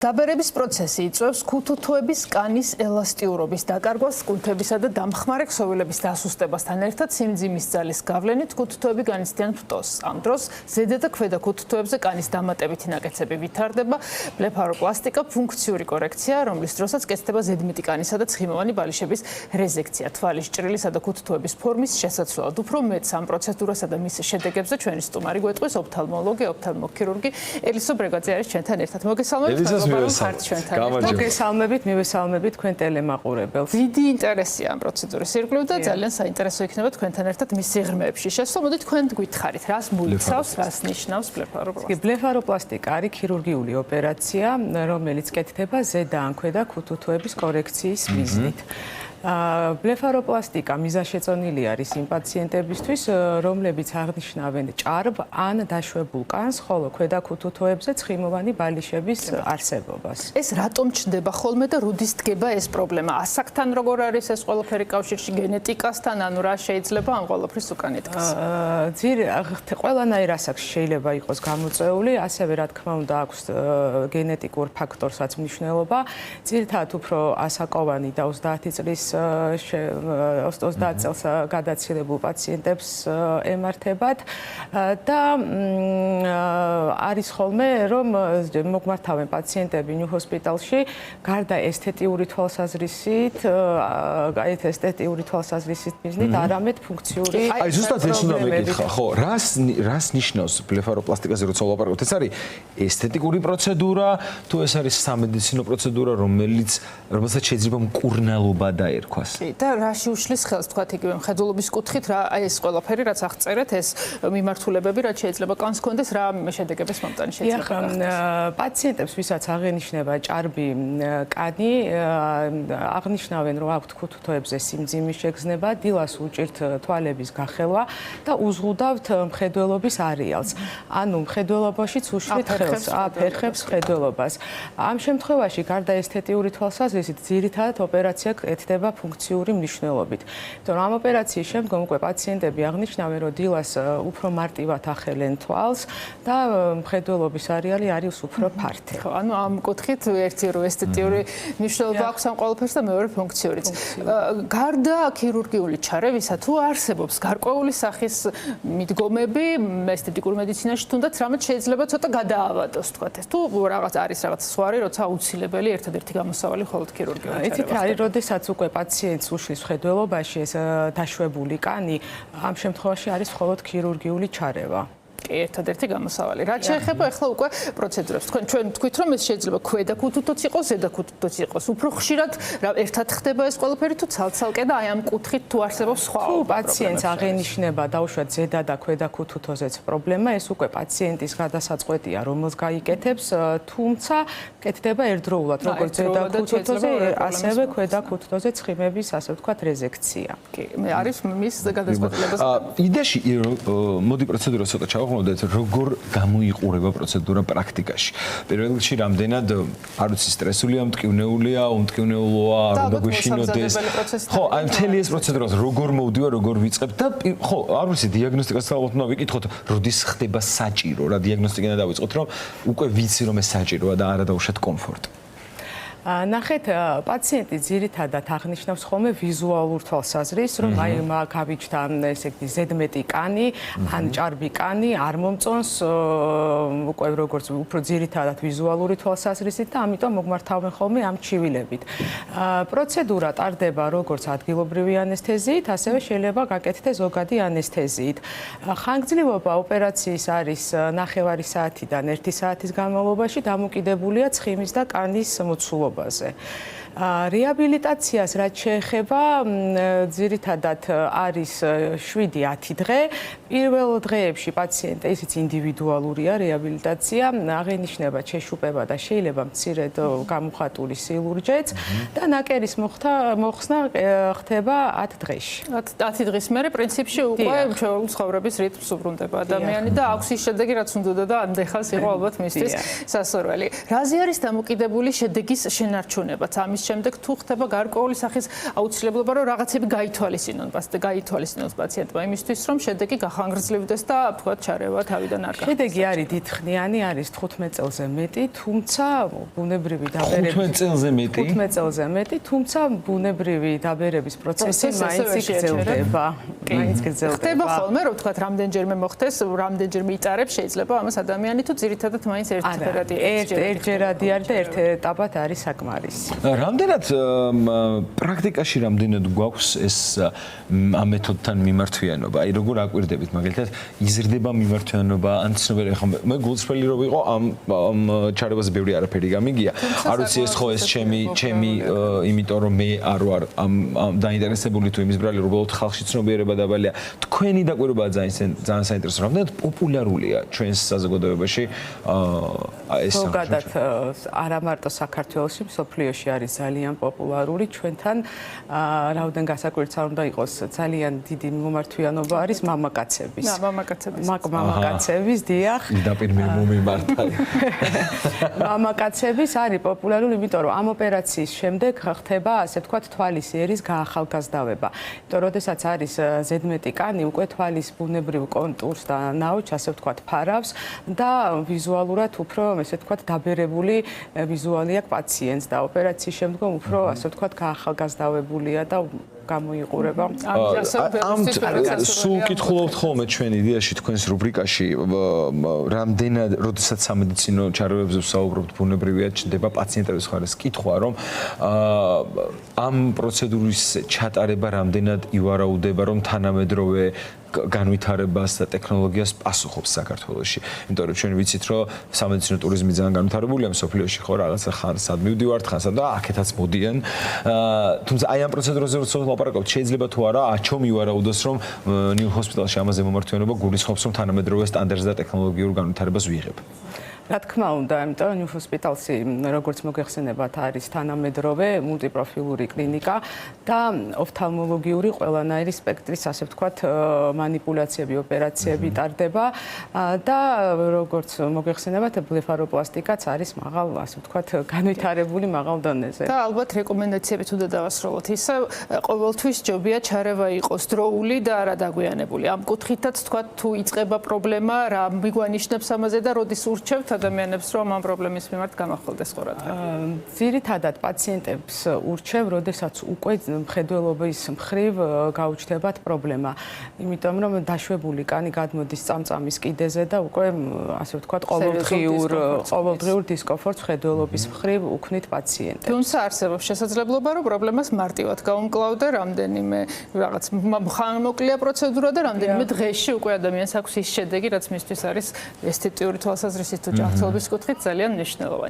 დაბერების პროცესი იწვევს ქუთუთოების კანის ელასტიურობის დაკარგვას, კუნთებისა და დამხმარე ქსოვილების დასუსტებასთან ერთად სიმძიმის ძალის გავლენით ქუთუთოები განიცდიან ფტოს. ამ დროს ზედა და ქვედა ქუთუთოებზე კანის დამატებითი ნაკეთები ვითარდება, ბლეფაროპლასტიკა, ფუნქციური კორექცია, რომლის დროსაც კეთდება ზედმეტი კანისა და ცხიმოვანი ბალიშების რეზექცია, თვალის ჭრილისა და ქუთუთოების ფორმის შესაცვლელად. უფრო მეტს ამ პროცედურასა და მის შედეგებზე ჩვენი სტუმარი გვეტყვის ოფთალმოლოგი, ოფთალმოქირურგი ელისო ბრეგაძე არის ჩვენთან ერთად. მოგესალმებით. მოგესალმებით, მივესალმებით თქვენ ტელემაყურებელს. დიდი ინტერესია ამ პროცედურის ირგვლივ და ძალიან საინტერესო იქნება თქვენთან ერთად მის სიღრმეებში შესვლა. მოდით თქვენ გითხარით, რას მოიცავს, რას ნიშნავს ბლეფაროპლასტიკა? ბლეფაროპლასტიკა არის ქირურგიული ოპერაცია, რომელიც კეთდება ზედა ან ქვედა ქუთუთოების კორექციის მიზნით. ბლეფაროპლასტიკა მიზანშეწონილი არის იმ პაციენტებისთვის, რომლებიც აღნიშნავენ ჭარბ ან დაშვებულ კანს, ხოლო ქვედა ქუთუთოებზე ცხიმოვანი ბალიშების არსებობას. ეს რატომ ჩნდება ხოლმე და როდის დგება ეს პრობლემა? ასაკთან როგორ არის ეს ყველაფერი კავშირში გენეტიკასთან, ანუ რა შეიძლება ამ ყველაფრის უკან იტკას? ყველანაირ ასაკში შეიძლება იყოს გამოწვეული, ასევე რა თქმა უნდა აქვს გენეტიკურ ფაქტორსაც მნიშვნელობა. ძირითადად უფრო ასაკოვანი და 30 წლის 30 წელს გადაცილებულ პაციენტებს ემართებათ და არის ხოლმე რომ მოგმართავენ პაციენტები ნიუ ჰოსპიტალში გარდა ესთეტიური თვალსაზრისით, მიზნით არამედ ფუნქციური. აი ზუსტად ეს უნდა მეკითხა, ხო, რას ნიშნავს ბლეფაროპლასტიკაზე როცა ვლაპარაკობთ? ეს არის ესთეტიკური პროცედურა, თუ ეს არის სამედიცინო პროცედურა, რომელსაც შეიძლება მკურნალობა დაერქვას? და რაში უშლის ხელს, თქვათ იგივე მხედველობის კუთხით, რა ეს ყველაფერი რაც აღწერეთ, ეს მიმართულებები რაც შეიძლება კანს ჰქონდეს, რა შედეგების მომტანი შეიძლება? პაციენტებს, ვისაც აღენიშნება ჭარბი კანი, აღნიშნავენ, რომ აქვთ ქუთუთოებზე სიმძიმის შეგრძნება, დილას უჭირთ თვალების გახელვა და უზღუდავთ მხედველობის არეალს. ანუ მხედველობაშიც უშლით ხელს, აფერხებს მხედველობას. ამ შემთხვევაში, გარდა ესთეტიური თვალსაზრისით, ძირითადად ოპერაცია კეთდება ფუნქციური მნიშვნელობით. იმიტომ რომ ამ ოპერაციის შემდგომ უკვე პაციენტები აღნიშნავენ, რომ დილას უფრო მარტივად ახელენ თვალს და მხედველობის არეალი არის უფრო ფართე. ხო, ანუ ამ კუთხით ერთი რო ესთეტიური მნიშვნელობა აქვს ამ ყველაფერს და მეორე ფუნქციურიც. გარდა ქირურგიული ჩარევისა, თუ არსებობს გარკვეული სახის მიდგომები ესთეტიკურ მედიცინაში, თუნდაც რამაც შეიძლება ცოტა გადაავადოს, თქვათ ეს. თუ რაღაც არის რაღაც სხვარი, როცა აუცილებელი ერთადერთი გამოსავალი მხოლოდ ქირურგიული ჩარევა. იცით, არის როდესაც უკვე პაციენტს უშლის მხედველობაში ეს დაშვებული კანი, ამ შემთხვევაში არის მხოლოდ ქირურგიული ჩარევა. ერთადერთი გამოსავალი. რაც შეეხება ახლა უკვე პროცედურებს. ჩვენ თქვით, რომ ეს შეიძლება ქვედა ქუთუთოც იყოს, ზედა ქუთუთოც იყოს. უფრო ხშირად ერთად ხდება ეს ყველაფერი თუ ცალ-ცალკე და აი ამ კუთხით თუ არსებობს სხვა თუ პაციენტს აღენიშნება დაუშვათ ზედა და ქვედა ქუთუთოზეც პრობლემა, ეს უკვე პაციენტის გადასაწყვეტია, რომელს გაიკეთებს, თუმცა კეთდება ერთდროულად, როგორც ზედა ქუთუთოზე, ასევე ქვედა ქუთუთოზე ცხიმების, ასე ვთქვათ, რეზექცია. კი, არის მის გადაწყვეტილებას. იდეაში მოდი პროცედურა ცოტა ჩავხმოთ. როგორ გამოიყურება პროცედურა პრაქტიკაში? პირველ რიგში რამდენად არ ვიცი სტრესულია, მტკივნეულია, უმტკივნეულოა, არ უნდა გვეშინოდეს. ხო, აი მთელი ეს პროცედურა როგორ მოვდივა, როგორ ვიწყებ და ხო, არ ვიცი დიაგნოსტიკას ალბათ უნდა ვიკითხოთ, როდის ხდება საჭირო, რა დიაგნოსტიკიდან დავიწყოთ, რომ უკვე ვიცი რომ ეს საჭიროა და არა დავუშვათ კომფორტ. ნახეთ, პაციენტი ძირითადად აღნიშნავს ხოლმე ვიზუალურ თვალსაზრისს, რომ აი გავიჩნდა ესე იგი ზედმეტი კანი, ან ჭარბი კანი არ მომწონს, უკვე როგორც უფრო ძირითადად ვიზუალური თვალსაზრისით და ამიტომ მოგმართავენ ხოლმე ამ ჩივილებით. პროცედურა ტარდება როგორც ადგილობრივი ანესთეზიით, ასევე შეიძლება გაკეთდეს ზოგადი ანესთეზიით. ხანგრძლივობა ოპერაციის არის 9 საათიდან 1 საათის განმავლობაში, დამოკიდებულია ცხიმის და კანის მოცულობაზე. რეაბილიტაციას რაც შეეხება, ძირითადად არის 7-10 დღე. პირველ დღეებში პაციენტი ისიც ინდივიდუალურია რეაბილიტაცია, აღენიშნება შეშუპება და შეიძლება მცირედ გამოხატული სილურჯეც და ნაკერის მოხსნა ხდება 10 დღეში. 10 დღის მერე პრინციპში უკვე ცხოვრების რიტმს უბრუნდება ადამიანი და აქვს ის შედეგი რაც უნდა და ამდენ ხანს იყო ალბათ მისთვის სასურველი. რაზე არის დამოკიდებული შედეგის შენარჩუნებაც? ამის ამის შემდეგ თუ ხდება გარკვეული სახის აუცილებლობა, რომ რაღაცები გაითვალისწინოს პაციენტმა იმისთვის, რომ შედეგი გახანგრძლივდეს და თქვა ჩარევა თავიდან არ გახდეს. შედეგი არის დიდხნიანი, არის 15 წელზე მეტი, თუმცა ბუნებრივი დაბერების 15 წელზე მეტი, თუმცა ბუნებრივი დაბერების პროცესი მაინც გრძელდება. ხდება ხოლმე, რომ თქვა რამდენჯერმე მოხდეს, რამდენჯერმე იტარებს შეიძლება ამას ადამიანი თუ ძირითადად მაინც ერთფერადი ერთჯერადი არის და ერთ ეტაპად არის საკმარისი. რამდენად პრაქტიკაში რამდენად გვაქვს ეს ამ მეთოდთან მიმართვიანობა? აი როგორ აკვირდებით მაგალითად იზრდება მიმართვიანობა ან ცნობილი ხომ მე გულწრფელი რო ვიყო ამ ჩარევაზე ბევრი არაფერი გამიგია. არ ვიცი ეს ხო ეს ჩემი იმიტომ რომ მე არ ვარ ამ დაინტერესებული თუ იმის ბრალი რომ უბრალოდ ხალხში ცნობიერება დაბალია. თქვენი დაკვირვებაა ძალიან საინტერესო. რამდენად პოპულარულია ჩვენს საზოგადოებაში ეს ზოგადად არა მარტო საქართველოში, მსოფლიოში არის ძალიან პოპულარული. ჩვენთან რაოდენ გასაკვირიც არ უნდა იყოს, ძალიან დიდი მიმართვიანობა არის მამაკაცების. მამაკაცების, დიახ. პირდაპირ მე მომიმართა. მამაკაცების არის პოპულარული, იმიტომ რომ ამ ოპერაციის შემდეგ ხდება, ასე ვთქვათ, თვალის ერის გაახალგაზრდავება. იმიტომ რომ შესაძაც არის ზედმეტი კანი, უკვე თვალის ბუნებრივ კონტურს და ნაოჩს, ასე ვთქვათ, ფარავს და ვიზუალურად უფრო, ესე ვთქვათ, დაბერებული ვიზუალი აქვს პაციენტს და ოპერაციის შემდგომ უფრო, ასე ვთქვათ, გაახალგაზრდავებულია და გამოიყურება. სულ კითხულობთ ხოლმე ჩვენ იდეაში თქვენს რუბრიკაში რამდენად როდესაც სამედიცინო ჩარევებზე ვსაუბრობთ ბუნებრივია ჩნდება პაციენტების ხარეს კითხვა რომ ამ პროცედურის ჩატარება რამდენად ივარაუდება რომ თანამედროვე განვითარებას და ტექნოლოგიას პასუხობს საქართველოში. იმიტომ რომ ჩვენ ვიცით რომ სამედიცინო ტურიზმი ძალიან განვითარებულია მსოფლიოში ხო რაღაცა ხან სად მივდივართ ხან სად და აქეთაც მოდიან. თუმცა აი ამ პროცედურაზე როცა ლაპარაკობთ შეიძლება თუ არა აჩო მივარაუდოს რომ ნიუ ჰოსპიტალში ამაზე მომართვიანობა გულისხმობს რომ თანამედროვე სტანდარტს და ტექნოლოგიურ განვითარებას ვიღებ. რა თქმა უნდა, იმიტომ რომ ნიუ ჰოსპიტალში როგორც მოგეხსენებათ არის თანამედროვე მულტიპროფილური კლინიკა და ოფთალმოლოგიური ყველანაირი სპექტრის ასე ვთქვათ манипуляციები, ოპერაციები ტარდება და როგორც მოგეხსენებათ ბლეფაროპლასტიკაც არის მაღალ ასე ვთქვათ განვითარებული მაღალ დონეზე. და ალბათ რეკომენდაციები თუ დავასრულოთ ისე ყოველთვის ჯობია ჩარევა იყოს დროული და არა დაგვიანებული. ამ კუთხითაც ვთქვათ თუ იწყება პრობლემა, რა მიგვანიშნებს ამაზე და როდის ურჩევთ ადამიანებს რომ ამ პრობლემის მიმართ გამახვილდეს ყურადღება. ძირითადად პაციენტებს ურჩევ, როდესაც უკვე მხედველობის მხრივ გაუჩნდებათ პრობლემა. იმიტომ რომ დაშვებული კანი გადმოდის წამწამის კიდეზე და უკვე ასე ვთქვათ ყოველდღიურ დისკომფორტს მხედველობის მხრივ უქმნით პაციენტებს. თუმცა არსებობს შესაძლებლობა რომ პრობლემას მარტივად გაუმკლავდე რამდენიმე რაღაც ხანმოკლეა პროცედურა და რამდენიმე დღეში უკვე ადამიანს აქვს ის შედეგი რაც მისთვის არის ესთეტიური თვალსაზრისით თუ ჭარბობის კუთხით ძალიან მნიშვნელოვანი.